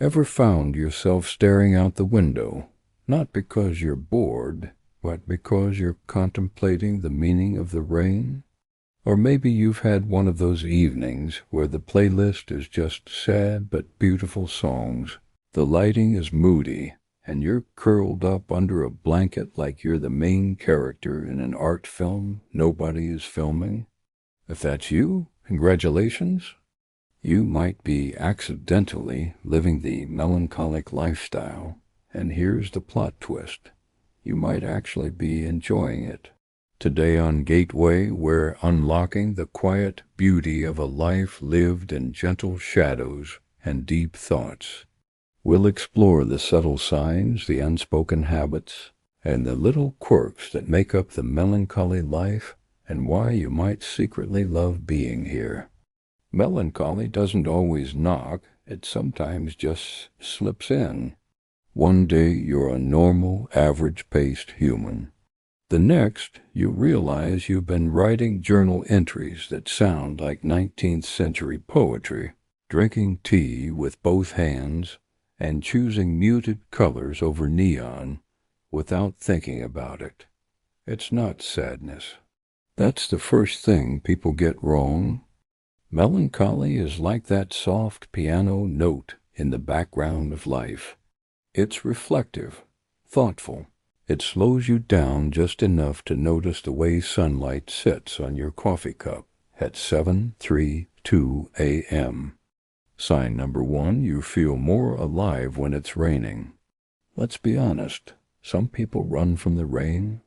Ever found yourself staring out the window, not because you're bored, but because you're contemplating the meaning of the rain? Or maybe you've had one of those evenings where the playlist is just sad but beautiful songs. The lighting is moody, and you're curled up under a blanket like you're the main character in an art film nobody is filming. If that's you, congratulations. You might be accidentally living the melancholic lifestyle, and here's the plot twist. You might actually be enjoying it. Today on Gateway, we're unlocking the quiet beauty of a life lived in gentle shadows and deep thoughts. We'll explore the subtle signs, the unspoken habits, and the little quirks that make up the melancholy life and why you might secretly love being here. Melancholy doesn't always knock, it sometimes just slips in. One day you're a normal, average-paced human. The next, you realize you've been writing journal entries that sound like 19th century poetry, drinking tea with both hands, and choosing muted colors over neon without thinking about it. It's not sadness. That's the first thing people get wrong. Melancholy is like that soft piano note in the background of life. It's reflective, thoughtful. It slows you down just enough to notice the way sunlight sits on your coffee cup at 7:32 a.m. Sign number 1, you feel more alive when it's raining. Let's be honest, some people run from the rain.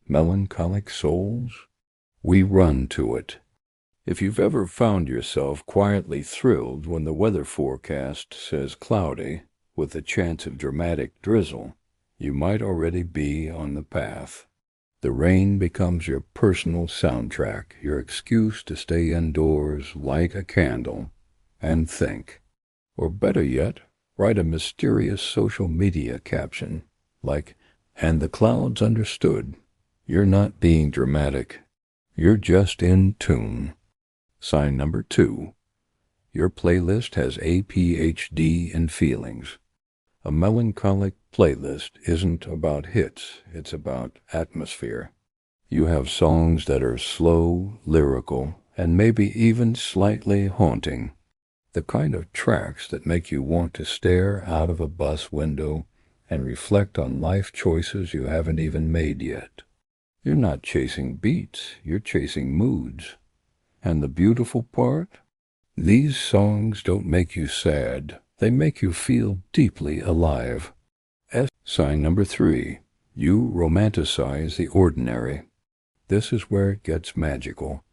Melancholic souls? We run to it. If you've ever found yourself quietly thrilled when the weather forecast says cloudy, with a chance of dramatic drizzle, you might already be on the path. The rain becomes your personal soundtrack, your excuse to stay indoors, light a candle, and think. Or better yet, write a mysterious social media caption, like, "And the clouds understood." You're not being dramatic. You're just in tune. Sign number 2. Your playlist has ADHD in feelings. A melancholic playlist isn't about hits, it's about atmosphere. You have songs that are slow, lyrical, and maybe even slightly haunting. The kind of tracks that make you want to stare out of a bus window and reflect on life choices you haven't even made yet. You're not chasing beats, you're chasing moods. And the beautiful part? These songs don't make you sad. They make you feel deeply alive. Sign number 3. You romanticize the ordinary. This is where it gets magical.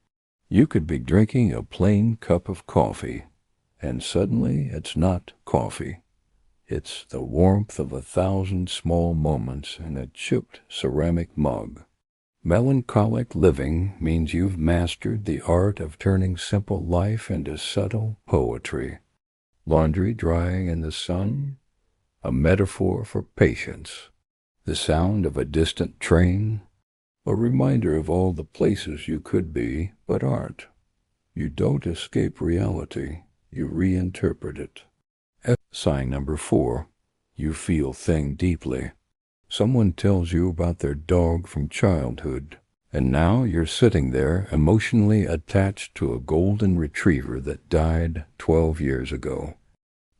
You could be drinking a plain cup of coffee, and suddenly it's not coffee. It's the warmth of 1,000 small moments in a chipped ceramic mug. Melancholic living means you've mastered the art of turning simple life into subtle poetry. Laundry drying in the sun, a metaphor for patience. The sound of a distant train, a reminder of all the places you could be but aren't. You don't escape reality, you reinterpret it. Sign number 4. You feel thing deeply. Someone tells you about their dog from childhood, and now you're sitting there emotionally attached to a golden retriever that died 12 years ago.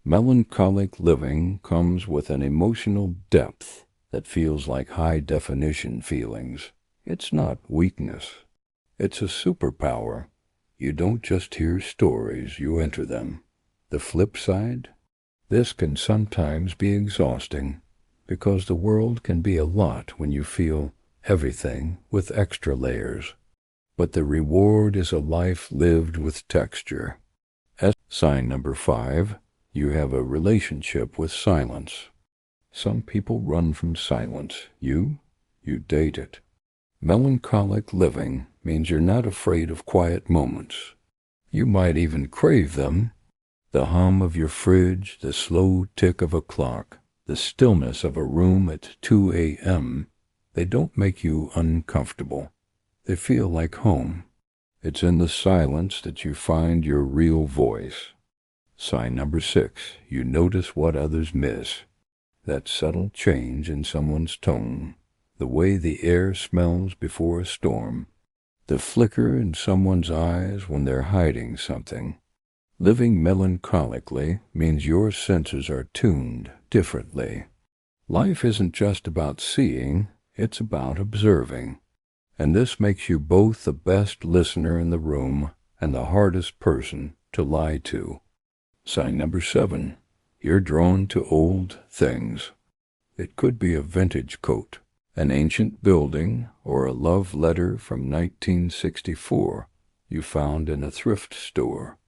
Melancholic living comes with an emotional depth that feels like high-definition feelings. It's not weakness. It's a superpower. You don't just hear stories, you enter them. The flip side? This can sometimes be exhausting, because the world can be a lot when you feel everything with extra layers. But the reward is a life lived with texture. Sign number 5. You have a relationship with silence. Some people run from silence. You date it. Melancholic living means you're not afraid of quiet moments. You might even crave them. The hum of your fridge, the slow tick of a clock, the stillness of a room at 2 a.m., they don't make you uncomfortable. They feel like home. It's in the silence that you find your real voice. Sign number 6, you notice what others miss. That subtle change in someone's tone, the way the air smells before a storm, the flicker in someone's eyes when they're hiding something. Living melancholically means your senses are tuned differently. Life isn't just about seeing, it's about observing. And this makes you both the best listener in the room and the hardest person to lie to. Sign number 7, you're drawn to old things. It could be a vintage coat, an ancient building, or a love letter from 1964 you found in a thrift store.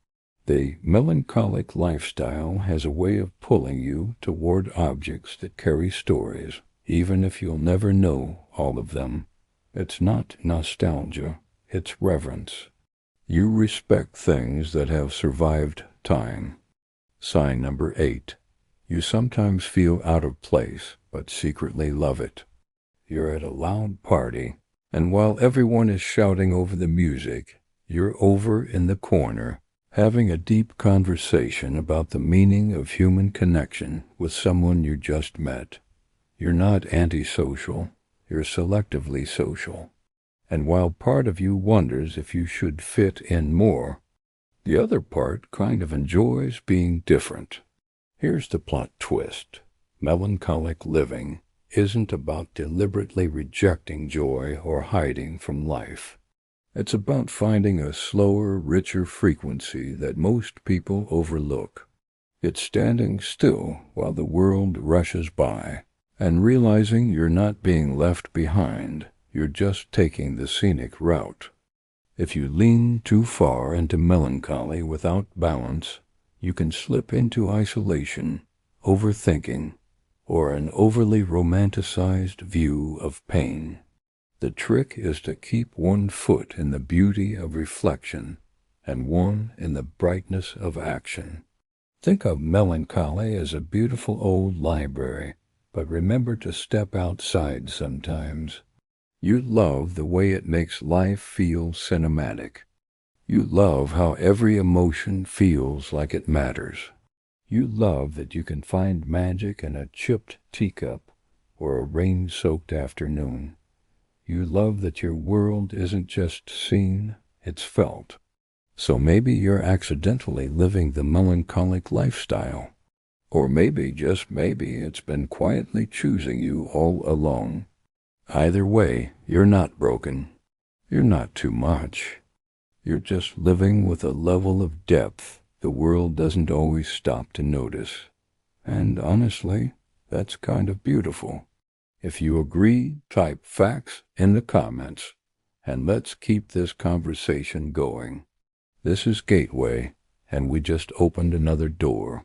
The melancholic lifestyle has a way of pulling you toward objects that carry stories, even if you'll never know all of them. It's not nostalgia, it's reverence. You respect things that have survived time. Sign number 8, you sometimes feel out of place, but secretly love it. You're at a loud party, and while everyone is shouting over the music, you're over in the corner, having a deep conversation about the meaning of human connection with someone you just met. You're not antisocial, you're selectively social. And while part of you wonders if you should fit in more, the other part kind of enjoys being different. Here's the plot twist. Melancholic living isn't about deliberately rejecting joy or hiding from life. It's about finding a slower, richer frequency that most people overlook. It's standing still while the world rushes by, and realizing you're not being left behind, you're just taking the scenic route. If you lean too far into melancholy without balance, you can slip into isolation, overthinking, or an overly romanticized view of pain. The trick is to keep one foot in the beauty of reflection and one in the brightness of action. Think of melancholy as a beautiful old library, but remember to step outside sometimes. You love the way it makes life feel cinematic. You love how every emotion feels like it matters. You love that you can find magic in a chipped teacup or a rain-soaked afternoon. You love that your world isn't just seen, it's felt. So maybe you're accidentally living the melancholic lifestyle. Or maybe, just maybe, it's been quietly choosing you all along. Either way, you're not broken. You're not too much. You're just living with a level of depth the world doesn't always stop to notice. And honestly, that's kind of beautiful. If you agree, type facts in the comments, and let's keep this conversation going. This is Gateway, and we just opened another door.